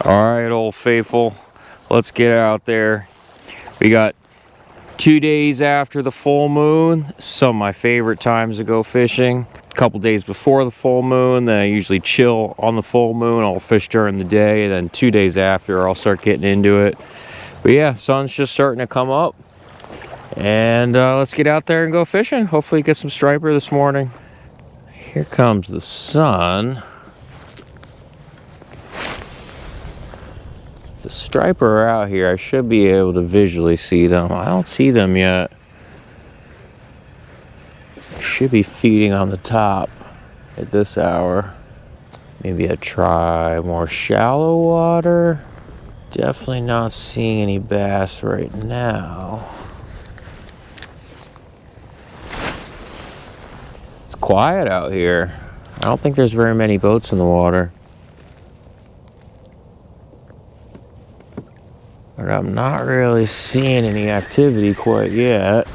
Alright, old faithful, let's get out there. We got 2 days after the full moon, some of my favorite times to go fishing. A couple days before the full moon, then I usually chill on the full moon. I'll fish during the day, and then 2 days after I'll start getting into it. But yeah, sun's just starting to come up, and let's get out there and go fishing. Hopefully get some striper this morning. Here comes the sun. The striper are out here. I should be able to visually see them. I don't see them yet. Should be feeding on the top at this hour. Maybe I try more shallow water. Definitely not seeing any bass right now. It's quiet out here. I don't think there's very many boats in the water. But I'm not really seeing any activity quite yet.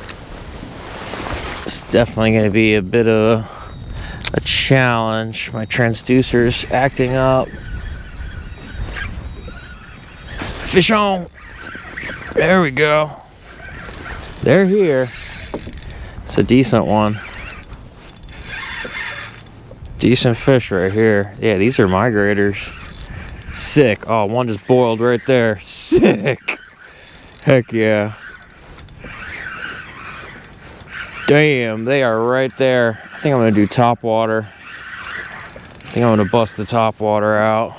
It's definitely going to be a bit of a challenge. My transducer's acting up. Fish on! There we go. They're here. It's a decent one. Decent fish right here. Yeah, these are migrators. Sick. Oh, one just boiled right there. Sick. Heck yeah. Damn, they are right there. I think I'm going to do top water. I think I'm going to bust the top water out.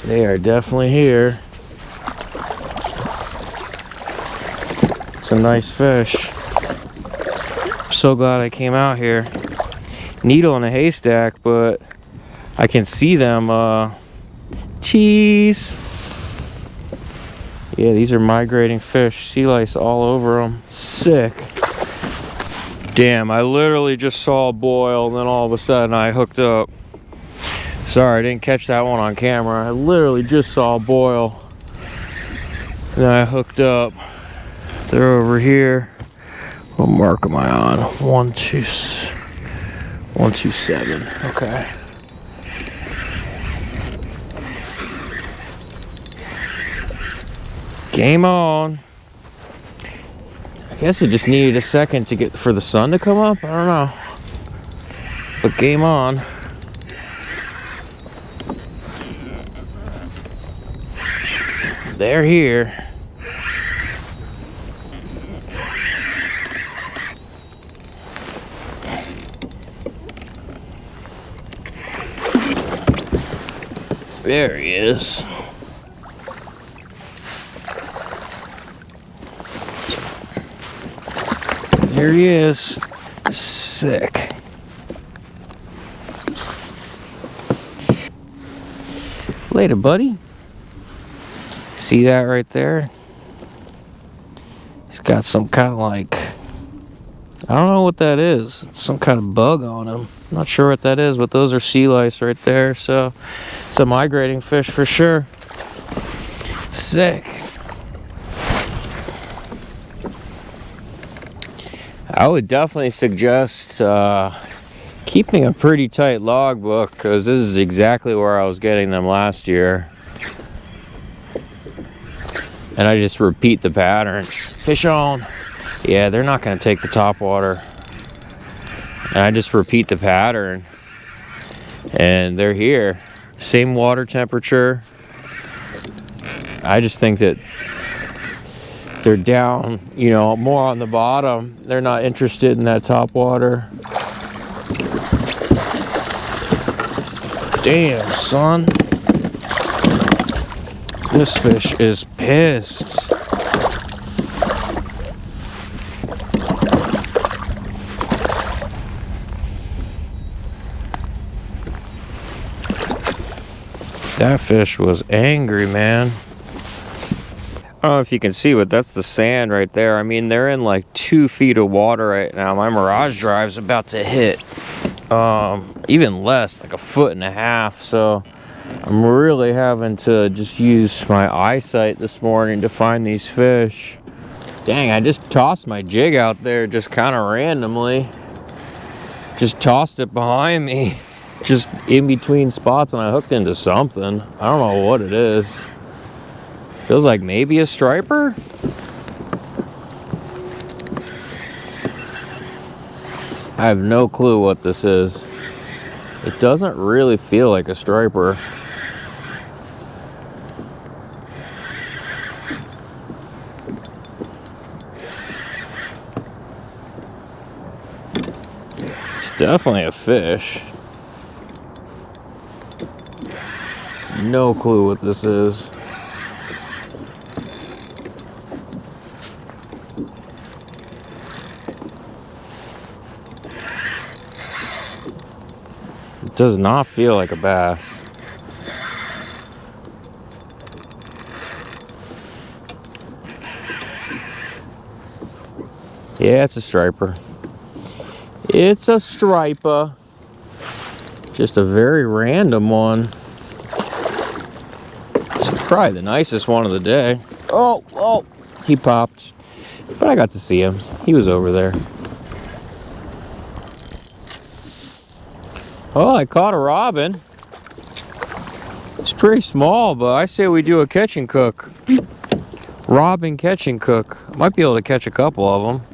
They are definitely here. It's a nice fish. I'm so glad I came out here. Needle in a haystack, but I can see them. Cheese. Yeah, these are migrating fish. Sea lice all over them. Sick. Damn, I literally just saw a boil, and then all of a sudden I hooked up. Sorry, I didn't catch that one on camera. I literally just saw a boil, and then I hooked up. They're over here. What mark am I on? 127. Okay. Game on. I guess it just needed a second to get for the sun to come up. I don't know. But game on. They're here. There he is. There he is. Sick. Later, buddy. See that right there? He's got some kind of like, I don't know what that is. It's some kind of bug on him. I'm not sure what that is, but those are sea lice right there. So it's a migrating fish for sure. Sick. I would definitely suggest keeping a pretty tight logbook, because this is exactly where I was getting them last year. And I just repeat the pattern. Fish on. Yeah, they're not going to take the top water. And I just repeat the pattern. And they're here. Same water temperature. I just think that they're down, you know, more on the bottom. They're not interested in that top water. Damn, son. This fish is pissed. That fish was angry, man. I don't know if you can see, but that's the sand right there. I mean, they're in like 2 feet of water right now. My Mirage Drive's about to hit even less, like 1.5 feet. So I'm really having to just use my eyesight this morning to find these fish. Dang, I just tossed my jig out there just kind of randomly. Just tossed it behind me. just in between spots and I hooked into something. I don't know what it is. Feels like maybe a striper? I have no clue what this is. It doesn't really feel like a striper. It's definitely a fish. No clue what this is. It does not feel like a bass. Yeah, it's a striper. It's a striper. Just a very random one. It's probably the nicest one of the day. Oh, he popped. But I got to see him. He was over there. Oh, I caught a robin. It's pretty small, but I say we do a catch and cook. Robin catch and cook. I might be able to catch a couple of them.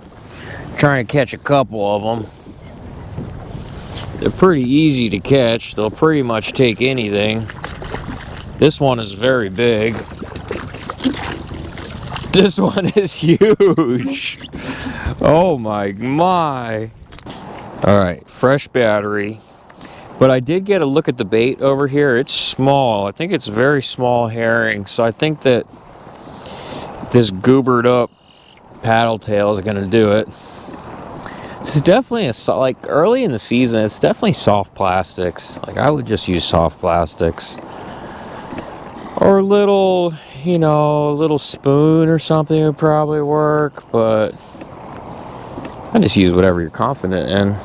I'm trying to catch a couple of them. They're pretty easy to catch. They'll pretty much take anything. This one is very big. This one is huge. Oh my. All right, fresh battery. But I did get a look at the bait over here. It's small. I think it's very small herring. So I think that this goobered up paddle tail is going to do it. This is definitely like early in the season, it's definitely soft plastics. Like I would just use soft plastics. Or a little, you know, a little spoon or something would probably work. But I just use whatever you're confident in.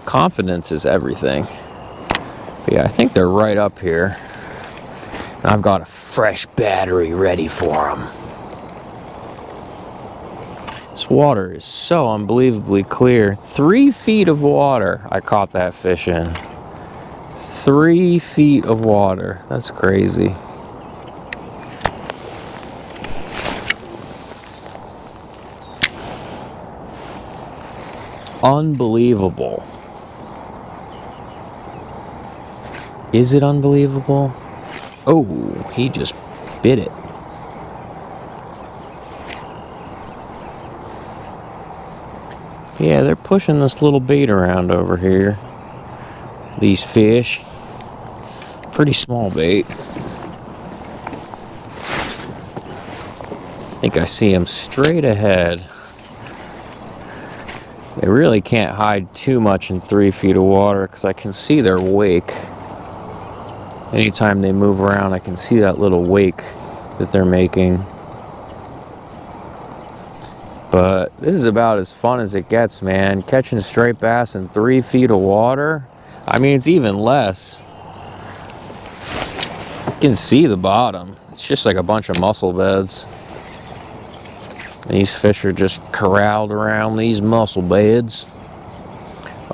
Confidence is everything. But yeah, I think they're right up here. And I've got a fresh battery ready for them. This water is so unbelievably clear. 3 feet of water I caught that fish in. 3 feet of water. That's crazy. Unbelievable. Is it unbelievable? Oh, he just bit it. Yeah, they're pushing this little bait around over here. These fish. Pretty small bait. I think I see them straight ahead. They really can't hide too much in 3 feet of water because I can see their wake. Anytime they move around, I can see that little wake that they're making. But this is about as fun as it gets, man. Catching straight bass in 3 feet of water. I mean, it's even less. You can see the bottom. It's just like a bunch of mussel beds. These fish are just corralled around these mussel beds.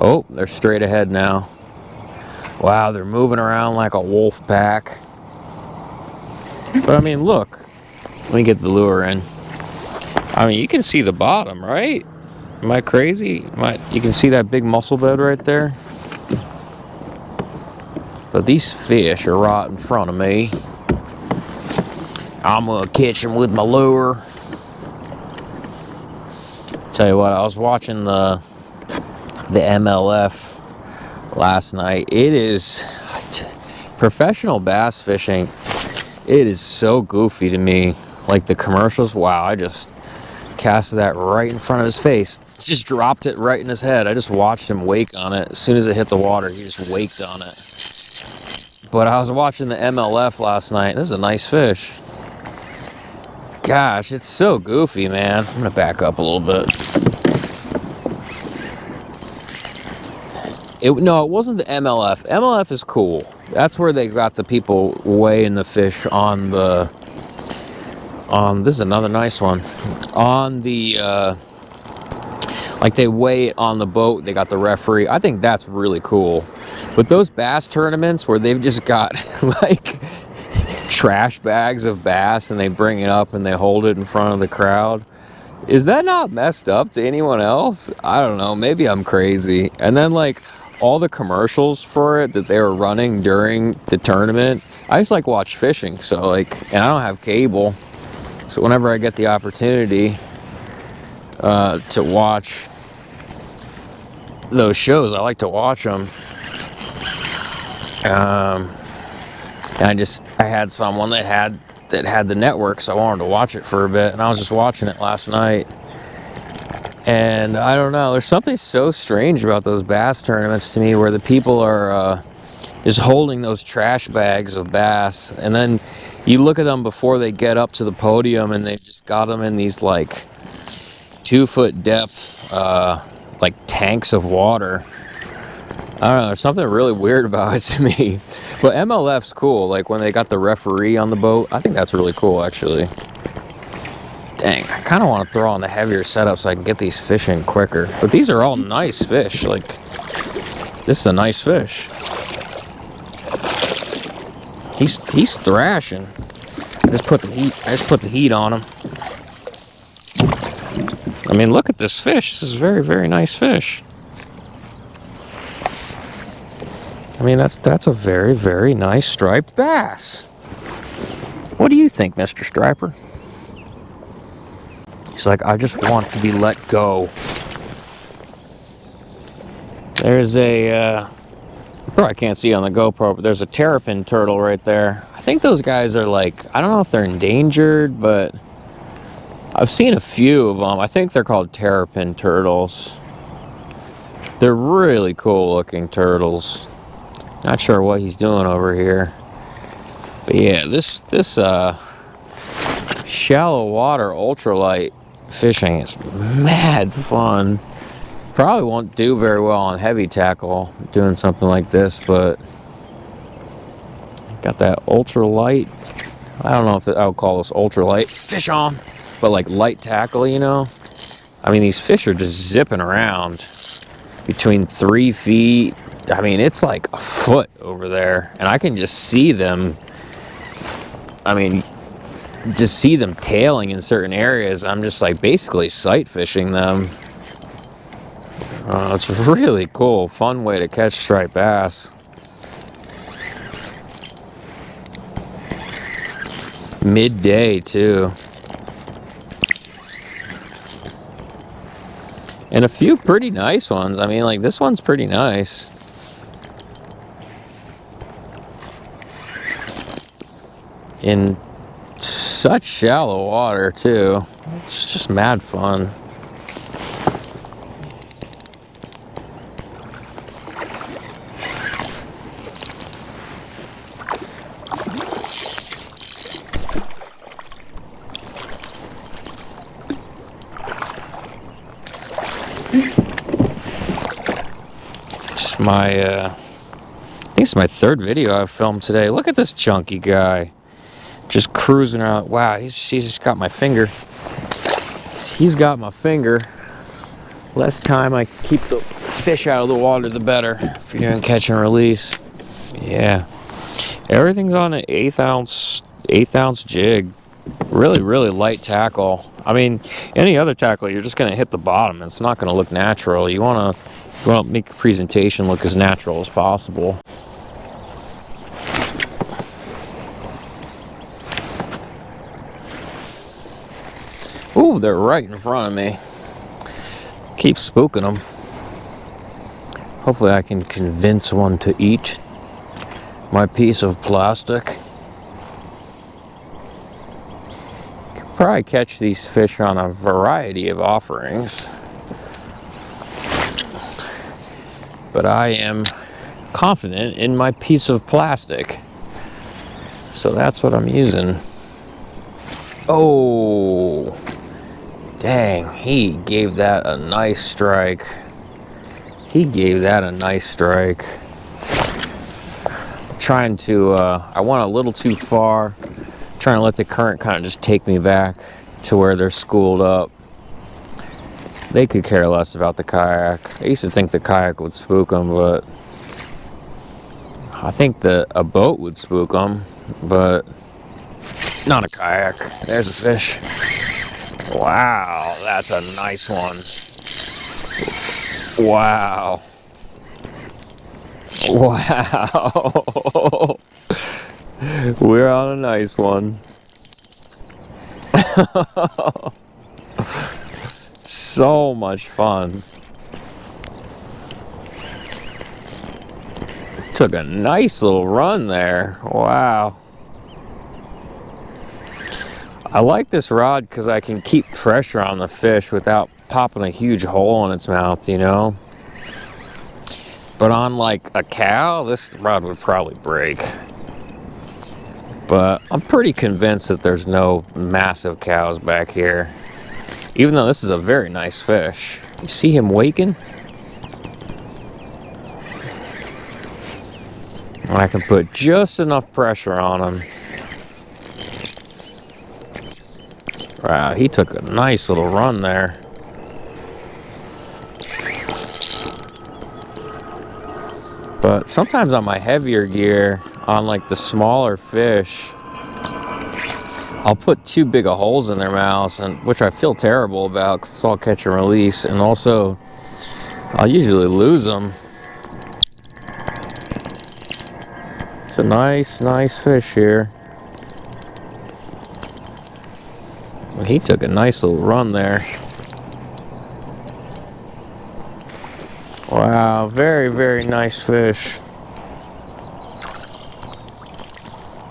Oh, they're straight ahead now. Wow, they're moving around like a wolf pack. But I mean, look. Let me get the lure in. I mean, you can see the bottom, right? Am I crazy? You can see that big mussel bed right there? But these fish are right in front of me. I'm gonna catch them with my lure. Tell you what, I was watching the MLF last night. It is professional bass fishing. It is so goofy to me. Like the commercials, wow, I just casted that right in front of his face. Just dropped it right in his head. I just watched him wake on it. As soon as it hit the water, he just waked on it. But I was watching the MLF last night. This is a nice fish. Gosh, it's so goofy, man. I'm gonna back up a little bit. No, it wasn't the MLF. MLF is cool. That's where they got the people weighing the fish on the... this is another nice one. On the Like they weigh it on the boat, they got the referee. I think that's really cool. But those bass tournaments where they've just got like trash bags of bass and they bring it up and they hold it in front of the crowd, is that not messed up to anyone else? I don't know, maybe I'm crazy. And then like all the commercials for it that they were running during the tournament, I just like watch fishing, so like, and I don't have cable, so whenever I get the opportunity to watch those shows, I like to watch them. And I had someone that had the network, so I wanted to watch it for a bit, and I was just watching it last night. And I don't know, there's something so strange about those bass tournaments to me, where the people are just holding those trash bags of bass, and then you look at them before they get up to the podium, and they've just got them in these like 2-foot depth like tanks of water. I don't know, there's something really weird about it to me. But MLF's cool, like when they got the referee on the boat, I think that's really cool actually. Dang, I kind of want to throw on the heavier setup so I can get these fish in quicker. But these are all nice fish, like this is a nice fish. He's thrashing. I just put the heat on him. I mean, look at this fish. This is a very, very nice fish. I mean, that's a very, very nice striped bass. What do you think, Mr. Striper? He's like, I just want to be let go. There's a, you probably can't see on the GoPro, but there's a terrapin turtle right there. I think those guys are like, I don't know if they're endangered, but I've seen a few of them. I think they're called terrapin turtles. They're really cool looking turtles. Not sure what he's doing over here. But yeah, this shallow water ultralight fishing is mad fun. Probably won't do very well on heavy tackle doing something like this, but got that ultralight. I don't know if I would call this ultralight fish on, but like light tackle, you know? I mean, these fish are just zipping around between 3 feet. I mean, it's like a foot over there, and I can just see them. I mean, just see them tailing in certain areas. I'm just like basically sight fishing them. It's really cool, fun way to catch striped bass. Midday too. And a few pretty nice ones. I mean, like this one's pretty nice. In such shallow water too. It's just mad fun. It's my I think it's my 3rd video I've filmed today. Look at this chunky guy. Just cruising around. Wow, he's just got my finger. He's got my finger. Less time I keep the fish out of the water, the better. If you're doing catch and release. Yeah. Everything's on an 1/8 ounce jig. Really, really light tackle. I mean, any other tackle, you're just gonna hit the bottom. It's not gonna look natural. You wanna make the presentation look as natural as possible. Ooh, they're right in front of me. Keep spooking them. Hopefully I can convince one to eat my piece of plastic. Could probably catch these fish on a variety of offerings. But I am confident in my piece of plastic. So that's what I'm using. Oh, dang, he gave that a nice strike. He gave that a nice strike. Trying to, I went a little too far. Trying to let the current kind of just take me back to where they're schooled up. They could care less about the kayak. I used to think the kayak would spook them, but I think that a boat would spook them, but not a kayak. There's a fish. Wow, that's a nice one. Wow. Wow. We're on a nice one. So much fun. Took a nice little run there. Wow. I like this rod because I can keep pressure on the fish without popping a huge hole in its mouth, you know? But on like a cow, this rod would probably break. But I'm pretty convinced that there's no massive cows back here. Even though this is a very nice fish. You see him waking? I can put just enough pressure on him. Wow, he took a nice little run there. But sometimes on my heavier gear, on like the smaller fish, I'll put too big of holes in their mouths, which I feel terrible about because it's all catch and release. And also, I'll usually lose them. It's a nice fish here. Well, he took a nice little run there. Wow, very nice fish.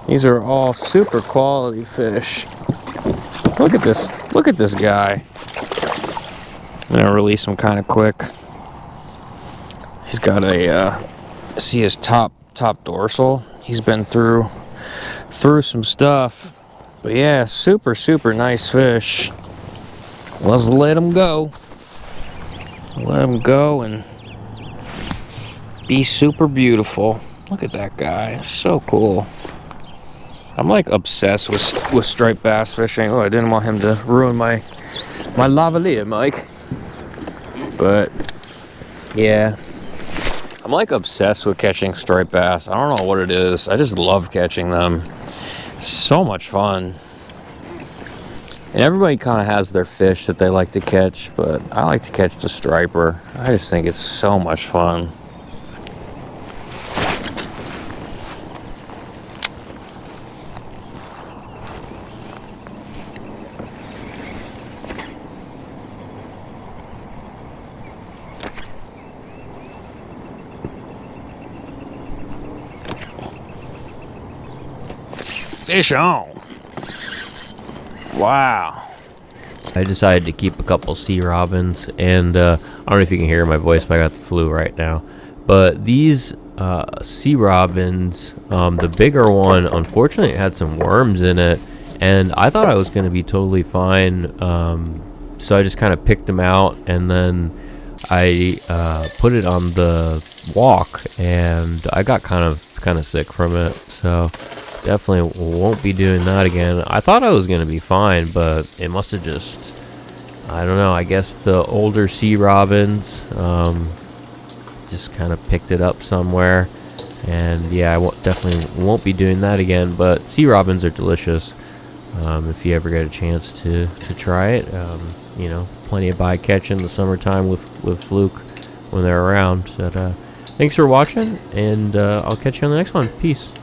These are all super quality fish. Look at this guy. I'm gonna release him kind of quick. He's got a see his top dorsal. He's been through some stuff. But yeah, super nice fish. Let's let him go. Let him go and be super beautiful. Look at that guy. So cool. I'm like obsessed with striped bass fishing. Oh, I didn't want him to ruin my lavalier, Mike. But yeah, I'm like obsessed with catching striped bass. I don't know what it is. I just love catching them. It's so much fun. And everybody kind of has their fish that they like to catch, but I like to catch the striper. I just think it's so much fun. Fish on. Wow. I decided to keep a couple sea robins, and I don't know if you can hear my voice, but I got the flu right now. But these sea robins, the bigger one, unfortunately, it had some worms in it, and I thought I was going to be totally fine. So I just kind of picked them out, and then I put it on the walk, and I got kind of sick from it. So definitely won't be doing that again. I thought I was going to be fine, but it must have just, I don't know, I guess the older sea robins just kind of picked it up somewhere. And yeah, I definitely won't be doing that again, but sea robins are delicious. If you ever get a chance to try it, you know, plenty of bycatch in the summertime with fluke when they're around. But thanks for watching, and I'll catch you on the next one. Peace.